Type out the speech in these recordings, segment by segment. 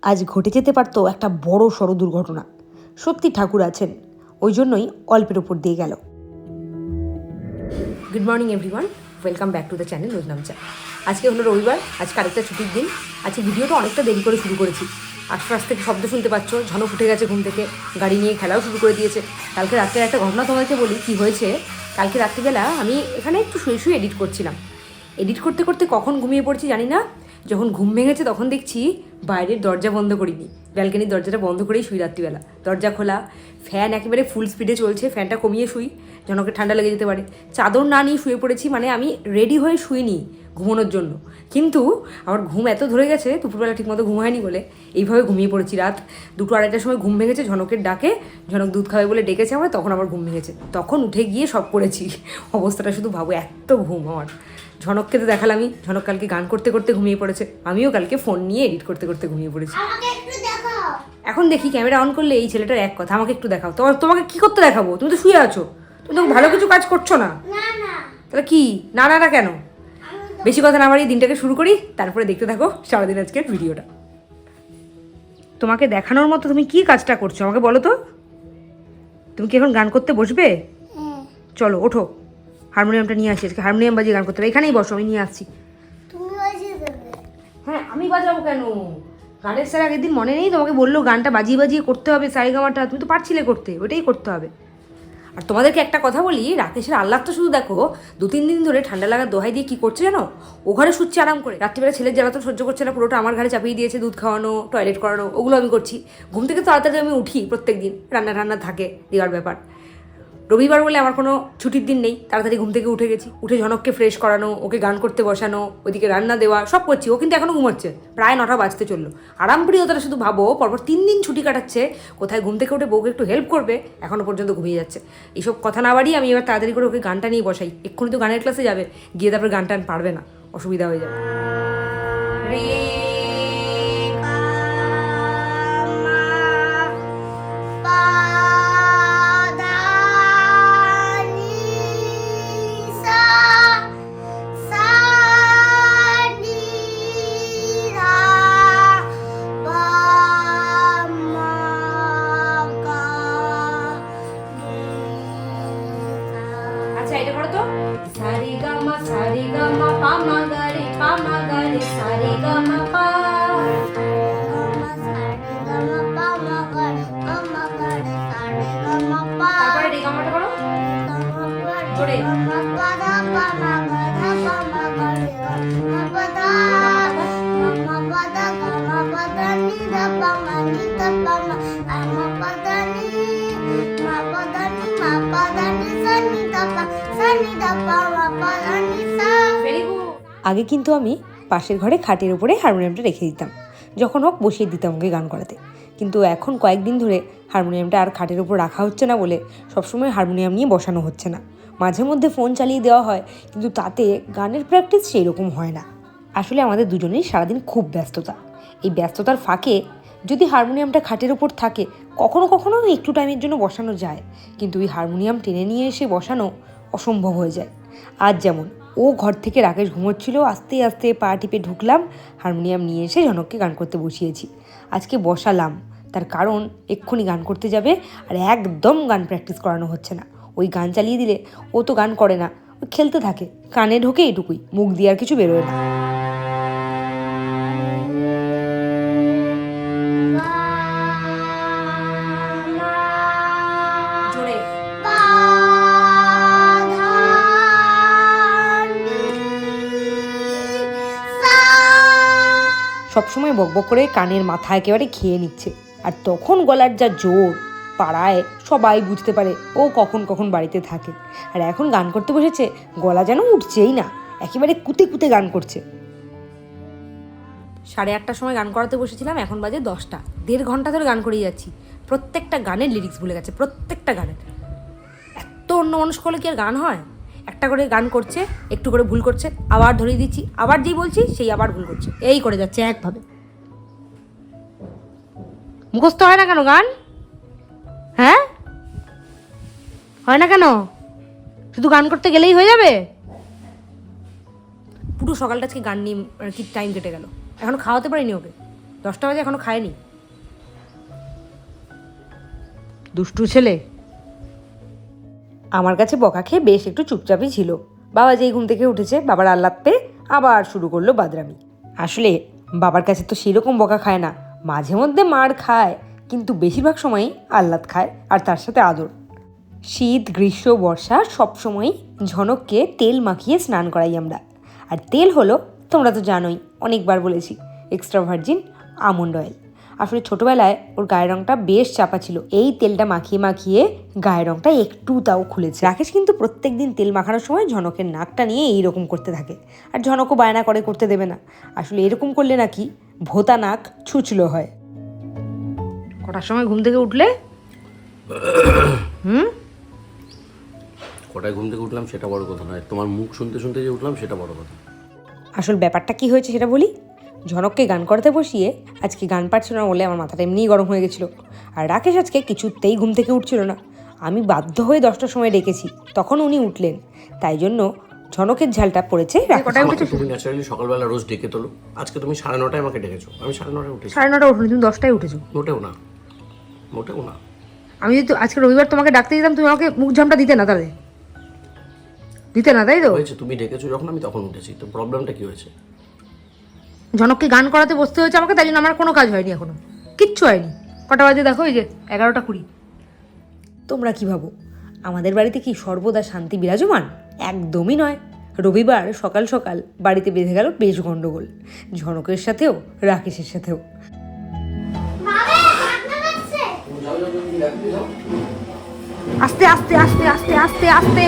আজ ঘটে যেতে পারতো একটা বড় সড় দুর্ঘটনা। সত্যি ঠাকুর আছেন, ওই জন্যই অল্পের ওপর দিয়ে গেল। Good morning everyone, welcome back to the channel Rojnamcha. আজকে হলো রবিবার, আজকে আরেকটা ছুটির দিন। আজকে ভিডিওটা অনেকটা দেরি করে শুরু করেছি। আশপাশ থেকে শব্দ শুনতে পাচ্ছ, ঝনক উঠে গেছে ঘুম থেকে, গাড়ি নিয়ে খেলাও শুরু করে দিয়েছে। কালকে রাত্রের একটা ঘটনা তোমাদেরকে বলি কী হয়েছে। কালকে রাত্রিবেলা আমি এখানে একটু শুয়ে শুয়ে এডিট করছিলাম। এডিট করতে করতে কখন ঘুমিয়ে পড়ছি জানি না। যখন ঘুম ভেঙেছে তখন দেখছি বাইরের দরজা বন্ধ করিনি, ব্যালকনির দরজাটা বন্ধ করেই শুই রাত্রিবেলা। দরজা খোলা, ফ্যান একেবারে ফুল স্পিডে চলছে, ফ্যানটা কমিয়ে শুই, জনকে ঠান্ডা লেগে যেতে পারে। চাদর না নিয়ে শুয়ে পড়েছি, মানে আমি রেডি হয়ে শুইনি ঘুমানোর জন্য। কিন্তু আমার ঘুম এত ধরে গেছে, দুপুরবেলা ঠিকমতো ঘুম হয়নি বলে এইভাবে ঘুমিয়ে পড়েছি। রাত 2-2:30টার সময় ঘুম ভেঙেছে, ঝনকের ডাকে। ঝনক দুধ খাবে বলে ডেকেছে আমার, তখন আমার ঘুম ভেঙেছে। তখন উঠে গিয়ে সব করেছি। অবস্থাটা শুধু ভাবো, এত ঘুম আমার। ঝনককে তো দেখালামই, ঝনক কালকে গান করতে করতে ঘুমিয়ে পড়েছে। আমিও কালকে ফোন নিয়ে এডিট করতে করতে ঘুমিয়ে পড়েছি। এখন দেখি ক্যামেরা অন করলে এই ছেলেটার এক কথা, আমাকে একটু দেখাও। তোমাকে কি করতে দেখাবো? তুমি তো শুয়ে আছো, তুমি তো ভালো কিছু কাজ করছো না। তাহলে কি না না না কেন? বেশি কথা না বাড়িয়ে দিনটাকে শুরু করি, তারপরে দেখতে থাকো সারাদিন আজকের ভিডিওটা। তোমাকে দেখানোর মতো তুমি কি কাজটা করছো আমাকে বলো তো। তুমি কি এখন গান করতে বসবে? চলো ওঠো, হারমোনিয়ামটা নিয়ে আসি। আজকে হারমোনিয়াম বাজিয়ে গান করতে হবে। এখানেই বসো, আমি নিয়ে আসছি। হ্যাঁ, আমি বাজাবো কেন? গানের স্যার আগের দিন মনে নেই তোমাকে বললো গানটা বাজিয়ে বাজিয়ে করতে হবে, সারেগামাটা। তুমি তো পারছিলে করতে, ওটাই করতে হবে। আর তোমাদেরকে একটা কথা বলি, রাকেশের আল্লাহ তো শুধু দেখো 2-3 দিন ধরে ঠান্ডা লাগার দোহাই দিয়ে কী করছে জানো? ও ঘরে শুচ্ছে আরাম করে। রাত্রিবেলা ছেলের জ্বালাতন সহ্য করছে না, পুরোটা আমার ঘরে চাপিয়ে দিয়েছে। দুধ খাওয়ানো, টয়লেট করানো, ওগুলো আমি করছি। ঘুম থেকে তো তাড়াতাড়ি আমি উঠি প্রত্যেক দিন, রান্না থাকে দেওয়ার ব্যাপার। রবিবার বলে আমার কোনো ছুটির দিন নেই, তাড়াতাড়ি ঘুম থেকে উঠে গেছি। উঠে ঝনককে ফ্রেশ করানো, ওকে গান করতে বসানো, ওদিকে রান্না দেওয়া, সব করছি। ও কিন্তু এখনও ঘুমোচ্ছে, প্রায় 9টা বাজতে চললো। আরামপ্রিয় তারা শুধু ভাবো, পরপর 3 দিন ছুটি কাটাচ্ছে, কোথায় ঘুম থেকে উঠে বউকে একটু হেল্প করবে, এখনও পর্যন্ত ঘুমিয়ে যাচ্ছে। এইসব কথা না বাড়িয়ে আমি এবার তাড়াতাড়ি করে ওকে গানটা নিয়ে বসাই। এক্ষুনি তো গানের ক্লাসে যাবে, গিয়ে তারপরে গান টান পারবে না, অসুবিধা হয়ে যাবে। আগে কিন্তু আমি পাশের ঘরে খাটের উপরে হারমোনিয়ামটা রেখে দিতাম, যখন হোক বসিয়ে দিতাম ওকে গান করাতে। কিন্তু এখন কয়েকদিন ধরে হারমোনিয়ামটা আর খাটের উপর রাখা হচ্ছে না বলে সবসময় হারমোনিয়াম নিয়ে বসানো হচ্ছে না। মাঝে মধ্যে ফোন চালিয়ে দেওয়া হয়, কিন্তু তাতে গানের প্র্যাকটিস সেই রকম হয় না। আসলে আমাদের দুজনেই সারাদিন খুব ব্যস্ততা। এই ব্যস্ততার ফাঁকে যদি হারমোনিয়ামটা খাটের উপর থাকে, কখনো কখনো একটু টাইমের জন্য বসানো যায়, কিন্তু ওই হারমোনিয়াম টেনে নিয়ে এসে বসানো অসম্ভব হয়ে যায়। আজ যেমন ও ঘর থেকে রাকেশ ঘুমোচ্ছিল, আস্তে আস্তে পা টিপে ঢুকলাম, হারমোনিয়াম নিয়ে এসে ঝনককে গান করতে বসিয়েছি। আজকে বসালাম, তার কারণ এক্ষুনি গান করতে যাবে, আর একদম গান প্র্যাকটিস করানো হচ্ছে না। ওই গান চালিয়ে দিলে ও তো গান করে না, ও খেলতে থাকে, কানে ঢোকে এটুকুই, মুখ দিয়ে আর কিছু বেরোয় না। সবসময় বকবক করে কানের মাথা একেবারে খেয়ে নিচ্ছে। আর তখন গলার যা জোর, পাড়ায় সবাই বুঝতে পারে ও কখন কখন বাড়িতে থাকে। আর এখন গান করতে বসেছে, গলা যেন উঠছেই না, একেবারে কুতে কুতে গান করছে। 8:30টার সময় গান করাতে বসেছিলাম, এখন বাজে 10টা। 1.5 ঘন্টা ধরে গান করেই যাচ্ছি। প্রত্যেকটা গানের লিরিক্স ভুলে গেছে, প্রত্যেকটা গানের। এত অন্য মানুষ করলে কি আর গান হয়? একটা করে গান করছে, একটু করে ভুল করছে, আবার ধরিয়ে দিচ্ছি, আবার যেই বলছি সেই আবার ভুল করছে, এই করে যাচ্ছে একভাবে। মুখস্থ হয় না কেন গান? হ্যাঁ, হয় না কেন? শুধু গান করতে গেলেই হয়ে যাবে? পুরো সকালটা আজকে গান নিয়ে কি টাইম কেটে গেল। এখন খাওয়াতে পারিনি ওকে, 10টা বাজে এখনো খায়নি। দুষ্টু ছেলে। আমার কাছে বকা খেয়ে বেশ একটু চুপচাপই ছিল। বাবা যেই ঘুম থেকে উঠেছে, বাবার আহ্লাদ পেয়ে আবার শুরু করলো বাদরামি। আসলে বাবার কাছে তো সেরকম বকা খায় না, মাঝে মধ্যে মার খায়, কিন্তু বেশিরভাগ সময়ই আহ্লাদ খায়, আর তার সাথে আদর। শীত, গ্রীষ্ম, বর্ষা সবসময়ই ঝনককে তেল মাখিয়ে স্নান করাই আমরা। আর তেল হলো, তোমরা তো জানোই, অনেকবার বলেছি, এক্সট্রা ভার্জিন আমন্ড অয়েল। আসলে ছোটোবেলায় ওর গায়ের রঙটা বেশ চাপা ছিল, এই তেলটা মাখিয়ে মাখিয়ে গায়ের রঙটা একটু তাও খুলেছে। রাকেশ কিন্তু প্রত্যেক দিন তেল মাখানোর সময় ঝনকের নাকটা নিয়ে এইরকম করতে থাকে, আর ঝনকও বায়না করে করতে দেবে না। আসলে এরকম করলে নাকি ভোতা নাক ছুঁচলো হয়। কটার সময় ঘুম থেকে উঠলে? কটায় ঘুম থেকে উঠলাম সেটা বড় কথা নয়, তোমার মুখ শুনতে শুনতে যে উঠলাম সেটা বড় কথা। আসল ব্যাপারটা কি হয়েছে সেটা বলি। ঝনককে গান করতে বসিয়ে আজকে গান পারছিল না বলে আমার মাথাটা এমনিই গরম হয়ে গেছিলো। আর রাকেশ আজকে কিছুতেই ঘুম থেকে উঠছিল না। আমি বাধ্য হয়ে 10টার সময় ডেকেছি, তখন উনি উঠলেন। তাই জন্য ঝনকের ঝালটা পড়েছে। তুমি ন্যাচারালি সকালবেলা রোজ ডেকে তোলো, আজকে তুমি 9:30 আমাকে ডেকেছো, আমি 9:30 উঠেছি। 9:30 উঠুনি, তুমি 10টায় উঠেছো। মোটেও না, মোটেও না। আমি যদি আজকে রবিবার তোমাকে ডাকতে দিতাম, তুমি আমাকে মুখ ঝামটা দিতে না, তাহলে দিতে না, তাই তো? হয়েছে, তুমি ডেকেছো যখন আমি তখন উঠেছি, তো প্রবলেমটা কি হয়েছে? ঝনককে গান করাতে বসতে হয়েছে আমাকে, তাই জন্য আমার কোনো কাজ হয়নি, এখনো কিচ্ছু হয়নি। কটা বাজে দেখো, এই যে 11:20। তোমরা কি ভাবো আমাদের বাড়িতে কি সর্বদা শান্তি বিরাজমান? একদমই নয়। রবিবার সকাল সকাল বাড়িতে বেঁধে গেল বেশ গন্ডগোল, ঝনকের সাথেও রাকেশের সাথেও। আস্তে আস্তে আস্তে আস্তে আস্তে আস্তে।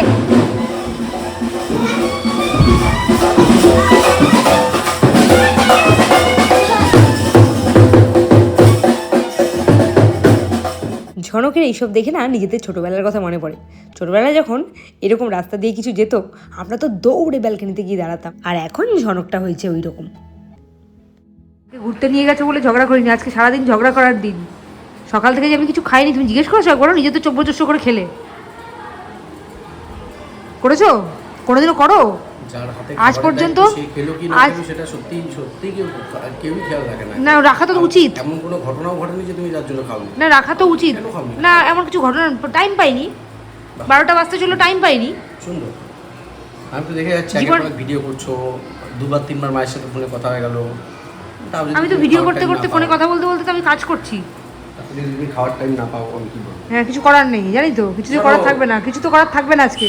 ঝনকের এইসব দেখে না নিজেদের ছোটোবেলার কথা মনে পড়ে। ছোটোবেলায় যখন এরকম রাস্তা দিয়ে কিছু যেত, আমরা তো দৌড়ে ব্যালকনিতে গিয়ে দাঁড়াতাম। আর এখন ঝনকটা হয়েছে ওই রকম। ঘুরতে নিয়ে গেছে বলে ঝগড়া করিনি, আজকে সারাদিন ঝগড়া করার দিন। সকাল থেকে যে আমি কিছু খাইনি, তুমি জিজ্ঞেস করেছো একবারও? নিজে তো চব্বচস্য করে খেলে। করেছো? কোনোদিনও করো? আজ পর্যন্ত সেটা সত্যি সত্যি কেউ খেয়াল রাখে না। না, রাখা তো উচিত। এমন কোনো ঘটনাও ঘটেনি যে তুমি যার জন্য খাও না, রাখা তো উচিত না। এমন কিছু ঘটনা টাইম পাইনি, 12টা বাজতে চললো, টাইম পাইনি। সুন্দর, আমি তো দেখে যাচ্ছি ভিডিও করছো, 2-3বার মায়ের সাথে ফোনে কথা হয়ে গেল। আমি তো ভিডিও করতে করতে ফোনে কথা বলতে বলতে তো আমি কাজ করছি। তুমি খাওয়ার টাইম না পাও, আমি কি বলবো? হ্যাঁ, কিছু করার নেই, জানি তো, কিছু তো করার থাকবে না, কিছু তো করার থাকবে না। আজকে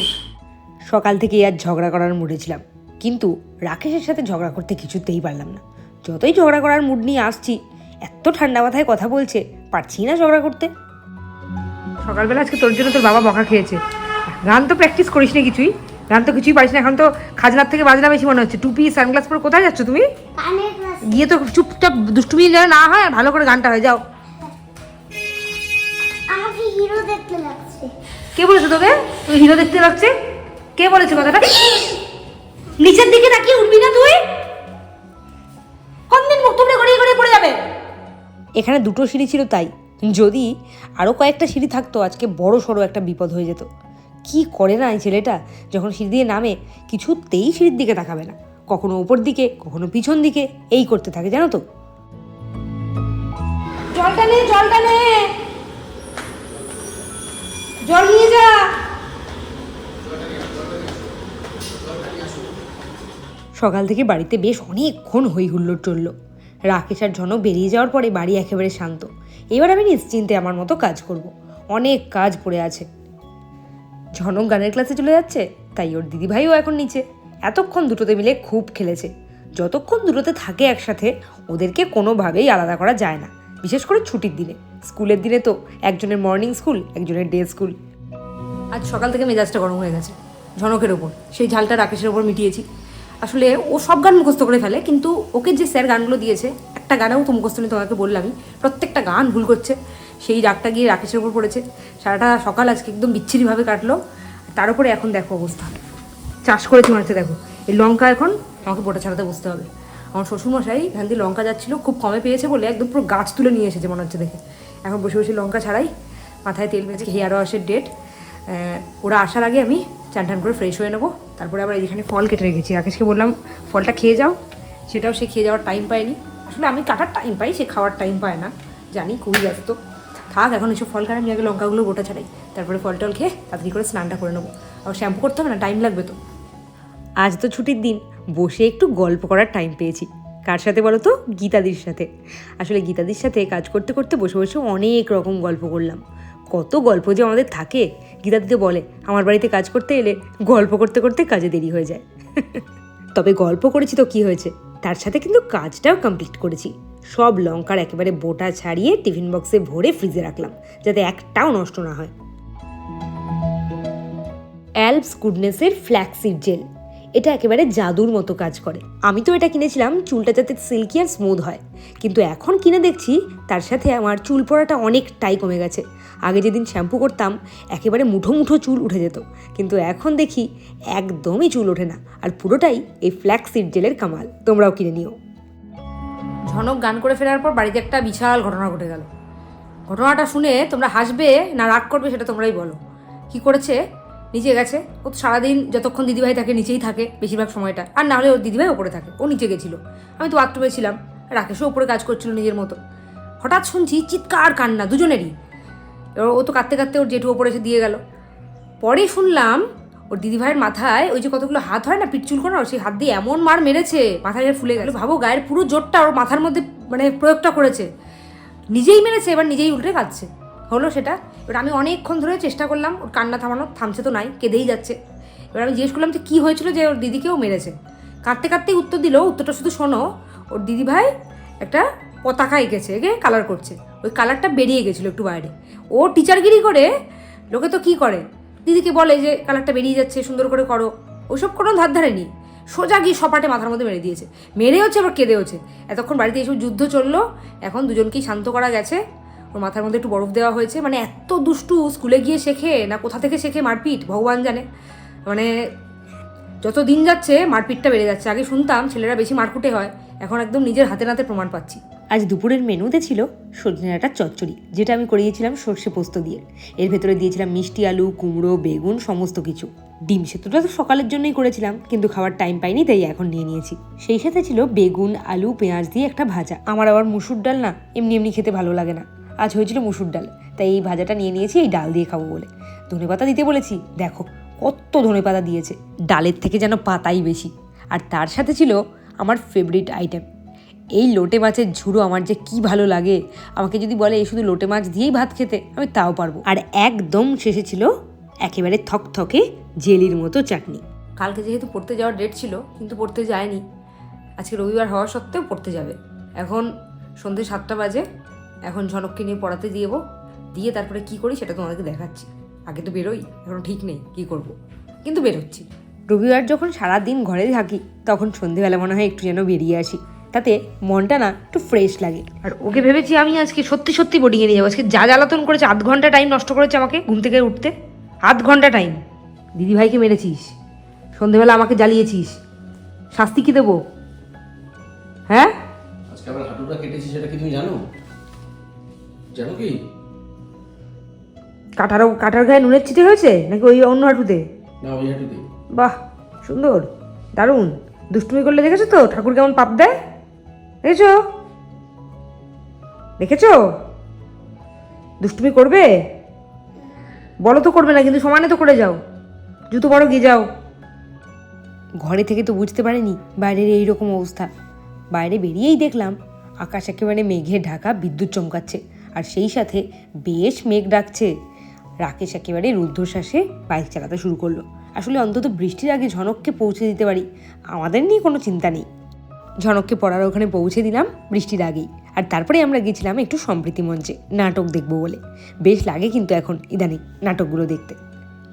সকাল থেকে আর ঝগড়া করার মুডে ছিলাম, কিন্তু রাকেশের সাথে ঝগড়া করতে কিছুতেই পারলাম না। যতই ঝগড়া করার মুড নিয়ে আসছি, এত ঠান্ডা মাথায় কথা বলছে, পারছি না ঝগড়া করতে। সকালবেলা আজকে তোর জন্য তোর বাবা বকা খেয়েছে। গান তো প্র্যাকটিস করিস না কিছুই, গান তো কিছুই পারিস না। এখন তো খাজনার থেকে বাজনা বেশি মনে হচ্ছে। টুপি সানগ্লাস পরে কোথায় যাচ্ছ তুমি? গিয়ে তো চুপচাপ দুষ্টুমি যেন না হয়, ভালো করে গানটা হয়ে যাও। আমাকে হিরো দেখতে লাগছে। কে বলেছে তোকে তুই হিরো দেখতে লাগছে? কে বলেছে কথাটা? নিচের দিকে তাকিয়ে উঠবি না তুই, কোনদিন মুখ তুলে গড়িয়ে গড়িয়ে পড়ে যাবে। এখানে 2টো সিঁড়ি ছিল, তাই যদি আরও কয়েকটা সিঁড়ি থাকতো আজকে বড় সড়ো একটা বিপদ হয়ে যেত। কি করে না এই ছেলেটা, যখন সিঁড়ি দিয়ে নামে কিছুতেই সিঁড়ির দিকে তাকাবে না, কখনো ওপর দিকে কখনো পিছন দিকে, এই করতে থাকে, জানো তো। জলটা নে, জলটা নে, জল নিয়ে যা। সকাল থেকে বাড়িতে বেশ অনেকক্ষণ হই হুল্লোড় চলল। রাকেশ আর ঝনক বেরিয়ে যাওয়ার পরে বাড়ি একেবারে শান্ত। এবার আমি নিশ্চিন্তে আমার মতো কাজ করব, অনেক কাজ পড়ে আছে। ঝনক গানের ক্লাসে চলে যাচ্ছে, তাই ওর দিদিভাইও এখন নিচে। এতক্ষণ দুটোতে মিলে খুব খেলেছে। যতক্ষণ দুটোতে থাকে একসাথে, ওদেরকে কোনোভাবেই আলাদা করা যায় না, বিশেষ করে ছুটির দিনে। স্কুলের দিনে তো একজনের মর্নিং স্কুল, একজনের ডে স্কুল। আজ সকাল থেকে মেজাজটা গরম হয়ে গেছে ঝনকের ওপর। সেই ঝালটা রাকেশের ওপর মিটিয়েছি। আসলে ও সব গান মুখস্থ করে ফেলে, কিন্তু ওকে যে স্যার গানগুলো দিয়েছে, একটা গানেও তো মুখস্থ নেই, তোমাকে বললামই, প্রত্যেকটা গান ভুল করছে। সেই রাগটা গিয়ে রাকেশের ওপর পড়েছে। সারাটা সকাল আজকে একদম বিচ্ছিরিভাবে কাটলো। তার উপরে এখন দেখো অবস্থা, চাষ করেছি মনে হচ্ছে। দেখো এই লঙ্কা, এখন আমাকে বোটা ছাড়াতে বসতে হবে। আমার শ্বশুরমশাই এখান দিয়ে লঙ্কা যাচ্ছিলো, খুব কমে পেয়েছে বলে একদম পুরো গাছ তুলে নিয়ে এসেছে মনে হচ্ছে দেখে। এখন বসে বসে লঙ্কা ছাড়াই, মাথায় তেল মেখে, হেয়ার ওয়াশের ডেট। ওরা আসার আগে আমি চান টান করে ফ্রেশ হয়ে নেবো। তারপরে আবার এখানে ফল কেটে রেখেছি, রাকেশকে বললাম ফলটা খেয়ে যাও, সেটাও সে খেয়ে যাওয়ার টাইম পায়নি। আসলে আমি কাটার টাইম পাই, সে খাওয়ার টাইম পায় না, জানি খুবই ব্যস্ত। থাক এখন এসব ফল খারাপ, আমি আগে লঙ্কাগুলো গোটা ছাড়াই, তারপরে ফল টল খেয়ে তাড়াতাড়ি করে স্নানটা করে নেবো। আর শ্যাম্পু করতে হবে না, টাইম লাগবে তো। আজ তো ছুটির দিন, বসে একটু গল্প করার টাইম পেয়েছি। কার সাথে বলো তো? গীতাদির সাথে। আসলে গীতাদির সাথে কাজ করতে করতে বসে বসে অনেক রকম গল্প করলাম। কত গল্প যে আমাদের থাকে। গীতাদিতে বলে আমার বাড়িতে কাজ করতে এলে গল্প করতে করতে কাজে দেরি হয়ে যায়। তবে গল্প করেছি তো কি হয়েছে, তার সাথে কিন্তু কাজটাও কমপ্লিট করেছি। সব লঙ্কার একেবারে বোটা ছাড়িয়ে টিফিন বক্সে ভরে ফ্রিজে রাখলাম, যাতে একটাও নষ্ট না হয়। অ্যালপস গুডনেসের ফ্ল্যাক্সিড জেল, এটা একেবারে জাদুর মতো কাজ করে। আমি তো এটা কিনেছিলাম চুলটা যাতে সিল্কি আর স্মুথ হয়, কিন্তু এখন কিনে দেখছি তার সাথে আমার চুল পড়াটা অনেকটাই কমে গেছে। আগে যেদিন শ্যাম্পু করতাম একেবারে মুঠো মুঠো চুল উঠে যেত, কিন্তু এখন দেখি একদমই চুল ওঠে না, আর পুরোটাই এই ফ্ল্যাক্সিড জেলের কামাল। তোমরাও কিনে নিও। ঝনক গান করে ফেরার পর বাড়িতে একটা বিশাল ঘটনা ঘটে গেল। ঘটনাটা শুনে তোমরা হাসবে না রাগ করবে সেটা তোমরাই বলো। কি করেছে, নিচে গেছে। ও তো সারাদিন যতক্ষণ দিদিভাই থাকে নিচেই থাকে বেশিরভাগ সময়টা, আর না হলে ওর দিদিভাই ওপরে থাকে, ও নিচে গেছিলো। আমি তো বাথরুমে ছিলাম, রাকেশও ওপরে কাজ করছিল নিজের মতো। হঠাৎ শুনছি চিৎকার কান্না দুজনেরই। এবার ও তো কাঁদতে কাঁদতে ওর জেঠু ওপরে এসে দিয়ে গেল। পরে শুনলাম ওর দিদিভাইয়ের মাথায় ওই যে কতগুলো হাত হয় না পিঠচুল করানো, সেই হাত দিয়ে এমন মার মেরেছে মাথায় ফুলে গেল। ভাবো গায়ের পুরো জোরটা ওর মাথার মধ্যে মানে প্রয়োগটা করেছে, নিজেই মেরেছে, এবার নিজেই উল্টে কাঁদছে। হলো সেটা। এবার আমি অনেকক্ষণ ধরে চেষ্টা করলাম ওর কান্না থামানো, থামছে তো নাই, কেঁদেই যাচ্ছে। এবার আমি জিজ্ঞেস করলাম যে কী হয়েছিল যে ওর দিদিকেও মেরেছে। কাঁদতে কাঁদতেই উত্তর দিল, উত্তরটা শুধু শোনো, ওর দিদিভাই একটা পতাকা এঁকেছে, এঁকে কালার করছে, ওই কালারটা বেরিয়ে গেছিলো একটু বাইরে। ও টিচারগিরি করে, লোকে তো কী করে দিদিকে বলে যে কালারটা বেরিয়ে যাচ্ছে সুন্দর করে করো, ওইসব কোনো ধার ধারেনি, সোজা গিয়ে সপাটে মাথার মধ্যে মেরে দিয়েছে। মেরেওছে আবার কেঁদেওছে। এতক্ষণ বাড়িতে এইসব যুদ্ধ চললো, এখন দুজনকেই শান্ত করা গেছে, ওর মাথার মধ্যে একটু বরফ দেওয়া হয়েছে। মানে এত দুষ্টু, স্কুলে গিয়ে শেখে না কোথা থেকে শেখে মারপিট ভগবান জানে। মানে যত দিন যাচ্ছে মারপিটটা বেড়ে যাচ্ছে। আগে শুনতাম ছেলেরা বেশি মারকুটে হয়, এখন একদম নিজের হাতে নাতে প্রমাণ পাচ্ছি। আজ দুপুরের মেনুতে ছিল সজনে ডাঁটার চচ্চড়ি, যেটা আমি করিয়েছিলাম সর্ষে পোস্ত দিয়ে। এর ভেতরে দিয়েছিলাম মিষ্টি আলু, কুমড়ো, বেগুন, সমস্ত কিছু। ডিম সেদ্ধটা তো সকালের জন্যই করেছিলাম, কিন্তু খাওয়ার টাইম পাইনি, তাই এখন নিয়ে নিয়েছি। সেই সাথে ছিল বেগুন, আলু, পেঁয়াজ দিয়ে একটা ভাজা। আমার আবার মুসুর ডাল না এমনি এমনি খেতে ভালো লাগে না, আজ হয়েছিল মুসুর ডাল, তাই এই ভাজাটা নিয়ে নিয়েছি এই ডাল দিয়ে খাবো বলে। ধনেপাতা দিতে বলেছি, দেখো কত ধনেপাতা দিয়েছে, ডালের থেকে যেন পাতাই বেশি। আর তার সাথে ছিল আমার ফেভারিট আইটেম, এই লোটে মাছের ঝুড়ো। আমার যে কি ভালো লাগে, আমাকে যদি বলে এই শুধু লোটে মাছ দিয়েই ভাত খেতে, আমি তাও পারবো। আর একদম শেষে ছিল একেবারে থকথকে জেলির মতো চাটনি। কালকে যেহেতু পড়তে যাওয়ার ডেট ছিল, কিন্তু পড়তে যায়নি। আজকে রবিবার হওয়া সত্ত্বেও পড়তে যাবে। এখন সন্ধ্যে 7টা বাজে, এখন ঝনককে নিয়ে পড়াতে দিয়ে তারপরে কি করি সেটা তোমাদেরকে দেখাচ্ছি। আগে তো বেরোই, এখন ঠিক নেই কি করব, কিন্তু বেরোচ্ছি। রবিবার যখন সারাদিন ঘরে থাকি তখন সন্ধেবেলা মনে হয় একটু যেন বেরিয়ে আসি, তাতে মনটা না একটু ফ্রেশ লাগে। আর ওকে ভেবেছি আমি আজকে সত্যি সত্যি বোর্ডিংয়ে নিয়ে যাবো। আজকে যা জ্বালাতন করেছে, 8 ঘন্টা টাইম নষ্ট করেছে আমাকে ঘুম থেকে উঠতে, 8 ঘন্টা টাইম। দিদিভাইকে মেরেছিস, সন্ধেবেলা আমাকে জ্বালিয়েছিস, শাস্তি কি দেবো? হ্যাঁ, আজকে আমার হাঁটুটা কেটেছি, সেটা কি তুমি জানো? জানো কি? কাটার গায়ে নুনের চিটে হয়েছে নাকি ওই অন্য হাঁটুতে? না, ওই হাঁটুতে। বাহ, সুন্দর, দারুণ। দুষ্টুমি করলে দেখেছো তো ঠাকুর কেমন পাপ দেয়, দেখেছো? দুষ্টুমি করবে বলো তো করবে না, কিন্তু সমানে তো করে যাও, জুতো বড় গিয়ে যাও। ঘরে থেকে তো বুঝতে পারিনি বাইরের এইরকম অবস্থা। বাইরে বেরিয়েই দেখলাম আকাশ একেবারে মেঘে ঢাকা, বিদ্যুৎ চমকাচ্ছে, আর সেই সাথে বেশ মেঘ ডাকছে। রাকেশ একেবারে রুদ্ধশ্বাসে বাইক চালাতে শুরু করলো। আসলে অন্তত বৃষ্টির আগে ঝনককে পৌঁছে দিতে পারি, আমাদের নিয়ে কোনো চিন্তা নেই। ঝনককে পড়ার ওখানে পৌঁছে দিলাম বৃষ্টির আগেই, আর তারপরে আমরা গেছিলাম একটু সম্প্রীতি মঞ্চে নাটক দেখবো বলে। বেশ লাগে কিন্তু এখন ইদানিং নাটকগুলো দেখতে।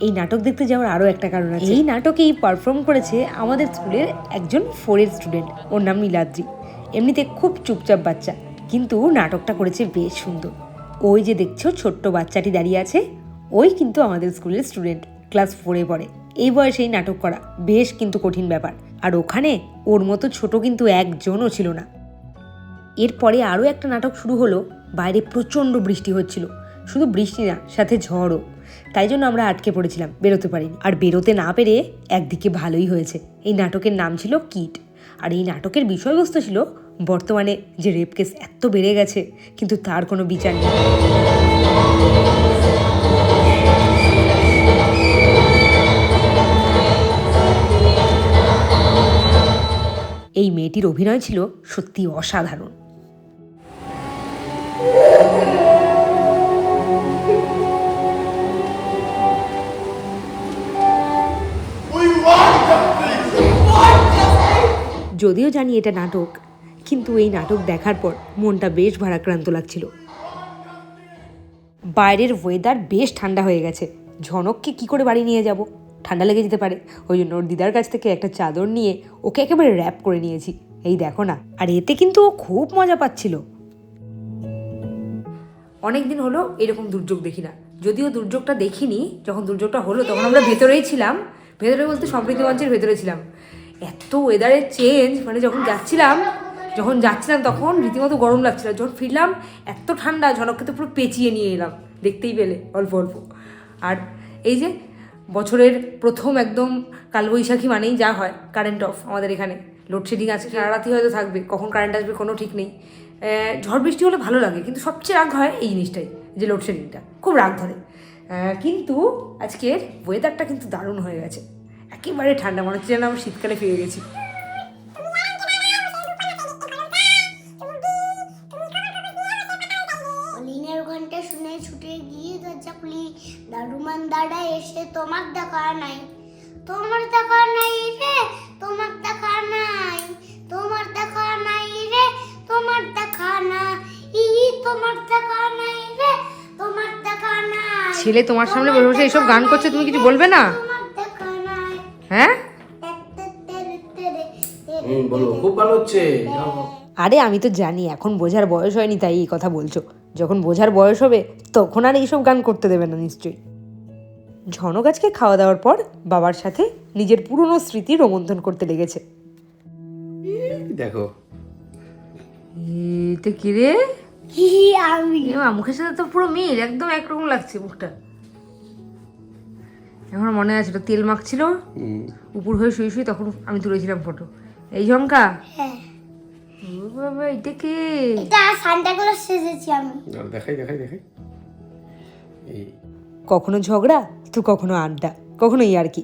এই নাটক দেখতে যাওয়ার আরও একটা কারণ আছে। এই নাটকেই পারফর্ম করেছে আমাদের স্কুলের একজন 4-এর স্টুডেন্ট, ওর নাম নীলাদ্রি। এমনিতে খুব চুপচাপ বাচ্চা, কিন্তু নাটকটা করেছে বেশ সুন্দর। ওই যে দেখছো ছোট্ট বাচ্চাটি দাঁড়িয়ে আছে, ওই কিন্তু আমাদের স্কুলের স্টুডেন্ট, ক্লাস 4-এ পড়ে। এই বয়সেই নাটক করা বেশ কিন্তু কঠিন ব্যাপার, আর ওখানে ওর মতো ছোট কিন্তু একজনও ছিল না। এরপরে আরও একটা নাটক শুরু হলো। বাইরে প্রচণ্ড বৃষ্টি হচ্ছিল, শুধু বৃষ্টি না, সাথে ঝড়ও। তাই জন্য আমরা আটকে পড়েছিলাম, বেরোতে পারিনি। আর বেরোতে না পেরে একদিকে ভালোই হয়েছে। এই নাটকের নাম ছিল কিট, আর এই নাটকের বিষয়বস্তু ছিল বর্তমানে যে রেপ কেস এত বেড়ে গেছে, কিন্তু তার কোনো বিচার নেই। এই মেয়েটির অভিনয় ছিল সত্যি অসাধারণ। যদিও জানি এটা নাটক, কিন্তু এই নাটক দেখার পর মনটা বেশ ভারাক্রান্ত লাগছিল। বাইরের ওয়েদার বেশ ঠান্ডা হয়ে গেছে, ঝনককে কি করে বাড়ি নিয়ে যাব, ঠান্ডা লেগে যেতে পারে। ওই জন্য ওর দিদার কাছ থেকে একটা চাদর নিয়ে ওকে একেবারে র্যাপ করে নিয়েছি। এই দেখো না, আর এতে কিন্তু ও খুব মজা পাচ্ছিল। অনেক দিন হলো এরকম দুর্যোগ দেখি না। যদিও দুর্যোগটা দেখিনি, যখন দুর্যোগটা হলো তখন আমরা ভেতরেই ছিলাম, ভেতরে বলতে সমৃদ্ধি মঞ্চের ভেতরে ছিলাম। এত ওয়েদারের চেঞ্জ, মানে যখন যাচ্ছিলাম তখন রীতিমতো গরম লাগছিল, যখন ফিরলাম এত ঠান্ডা, ঝনককে তো পুরো পেঁচিয়ে নিয়ে এলাম, দেখতেই পেলে অল্প অল্প। আর এই যে বছরের প্রথম একদম কালবৈশাখী মানেই যা হয়, কারেন্ট অফ। আমাদের এখানে লোডশেডিং আজকে সারা রাতি হয়তো থাকবে, কখন কারেন্ট আসবে কোনো ঠিক নেই। ঝড় বৃষ্টি হলে ভালো লাগে, কিন্তু সবচেয়ে রাগ হয় এই জিনিসটাই, যে লোডশেডিংটা খুব রাগ ধরে। কিন্তু আজকের ওয়েদারটা কিন্তু দারুণ হয়ে গেছে, একেবারে ঠান্ডা, মনে হচ্ছে যেন আমরা শীতকালে ফিরে গেছি। অলিনের ঘন্টা শুনে ছুটে গিয়ে দরজা খুলি, দারুমান দাদা এসে তোমার দেখা নাই, তোমার দেখা নাই রে, তোমার দেখা নাই, তোমার দেখা নাই রে, তোমার দেখা নাই, তোমার দেখা নাই রে, তোমার দেখা নাই। ছেলে তোমার সামনে বসে বসে এইসব গান করছে, তুমি কিছু বলবে না? তোমার দেখা নাই। হ্যাঁ, বলো, খুব ভালো হচ্ছে। আরে আমি তো জানি এখন বোঝার বয়স হয়নি, তাই এই কথা বলছো। যখন বোঝার বয়স হবে তখন আর এইসব গান করতে দেবে না নিশ্চয়ই। ঝনক আজকে খাওয়া দাওয়ার পর বাবার সাথে নিজের পুরনো স্মৃতি রোমন্থন করতে লেগেছে। দেখো এটা কি রে? আমি মুখের সাথে তো পুরো মিল, একদম একরকম লাগছে মুখটা। এখন মনে আছে, তো তেল মাখছিল উপর হয়ে শুয়ে শুয়ে, তখন আমি তুলেছিলাম ফটো। এই ঝঙ্কা, হ্যাঁ, ও বাবা, এটা কে? এটা সান্টা ক্লজ সেজেছি আমি। দেখাই এই কখনো ঝগড়া তো কখনো আড্ডা, কখনো ইয়ার্কি,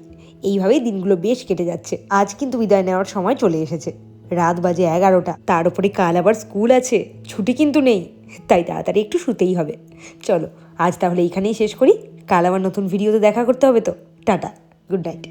এইভাবেই দিনগুলো বেশ কেটে যাচ্ছে। আজ কিন্তু বিদায় নেওয়ার সময় চলে এসেছে। রাত বাজে 11টা, তার উপরে কাল আবার স্কুল আছে, ছুটি কিন্তু নেই, তাই তাড়াতাড়ি একটু শুতেই হবে। চলো আজ তাহলে এইখানেই শেষ করি, কাল আবার নতুন ভিডিওতে দেখা করতে হবে। তো টাটা, গুড নাইট।